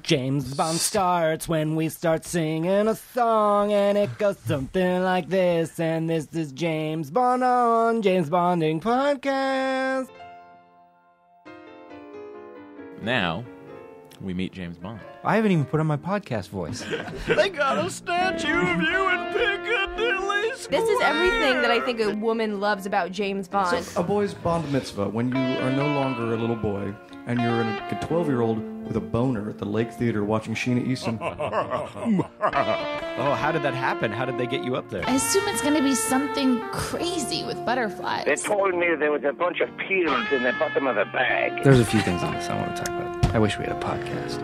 James Bond starts when we start singing a song, and it goes something like this. And this is James Bond on James Bonding Podcast. Now, we meet James Bond. I haven't even put on my podcast voice. They got a statue of you in Piccadilly Square. This is everything that I think a woman loves about James Bond. So a boy's Bond mitzvah, when you are no longer a little boy and you're a 12-year-old with a boner at the Lake Theater watching Sheena Easton. Oh, how did that happen? How did they get you up there? I assume it's going to be something crazy with butterflies. They told me there was a bunch of peels in the bottom of the bag. There's a few things on this I want to talk about. I wish we had a podcast.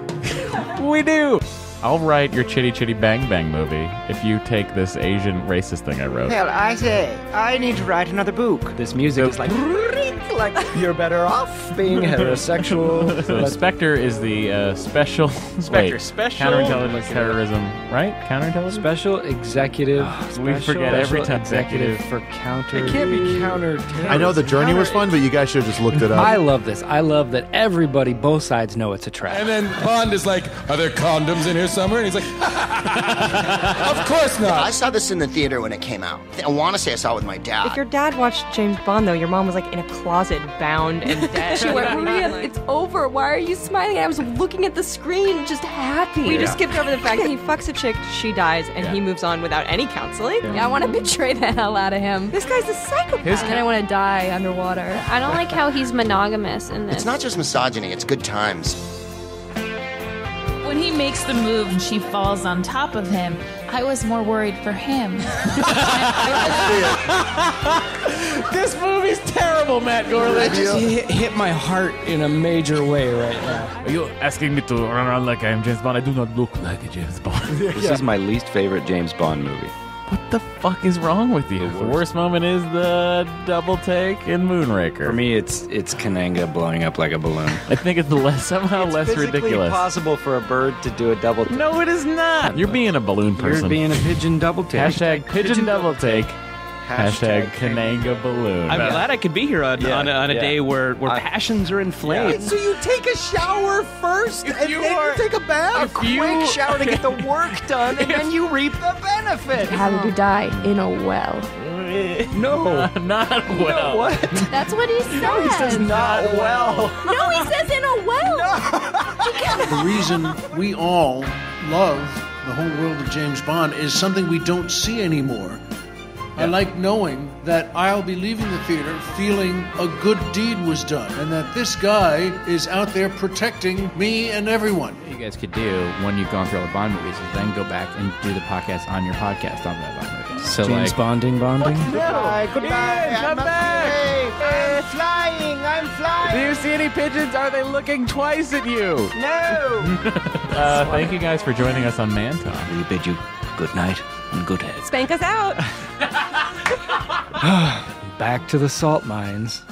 We do! I'll write your Chitty Chitty Bang Bang movie if you take this Asian racist thing I wrote. Hell, I say, I need to write another book. This music is like you're better off being heterosexual. So Spectre is the special... Spectre, special... Counterintelligence terrorism, right? Counterintelligence? Special executive... we forget every time. Executive for counter... It can't be counter-terrorism. I know the journey was fun, but you guys should have just looked it up. I love this. I love that everybody, both sides, know it's a trap. And then Bond is like, are there condoms in here somewhere? And he's like, of course not. I saw this in the theater when it came out. I want to say I saw it with my dad. If your dad watched James Bond, though, your mom was like in a closet, bound and dead. She went, Maria, it's over. Why are you smiling? I was looking at the screen, just happy. We just skipped over the fact that he fucks a chick, she dies, and he moves on without any counseling. Yeah, I want to betray the hell out of him. This guy's a psychopath. And then I want to die underwater. I don't like how he's monogamous in this. It's not just misogyny, it's good times. When he makes the move and she falls on top of him, I was more worried for him. This movie's terrible, Matt Gorley. It just hit my heart in a major way right now. Are you asking me to run around like I am James Bond? I do not look like a James Bond. This is my least favorite James Bond movie. What the fuck is wrong with you? The worst moment is the double take in Moonraker. For me, it's Kananga blowing up like a balloon. I think it's somehow less ridiculous. It's possible for a bird to do a double take. No, it is not. You're being a balloon person. You're being a pigeon double take. Hashtag pigeon double take. Hashtag Kananga balloon. I'm glad I could be here on a day where passions are inflamed. So you take a shower first, and then you take a bath? A quick shower to get the work done, and then you reap the benefit. How did you die? In a well. No. Not well. No, what? That's what he says. No, he says not well. No, he says in a well. The reason we all love the whole world of James Bond is something we don't see anymore. I like knowing that I'll be leaving the theater feeling a good deed was done and that this guy is out there protecting me and everyone. What you guys could do when you've gone through all the Bond movies is then go back and do the podcast on your podcast on that Bond movie. So James Bonding? Goodbye. Ian, come back. I'm flying. Do you see any pigeons? Are they looking twice at you? No. Thank you guys for joining us on Man Talk. We bid you good night and good head. Spank us out. Back to the salt mines.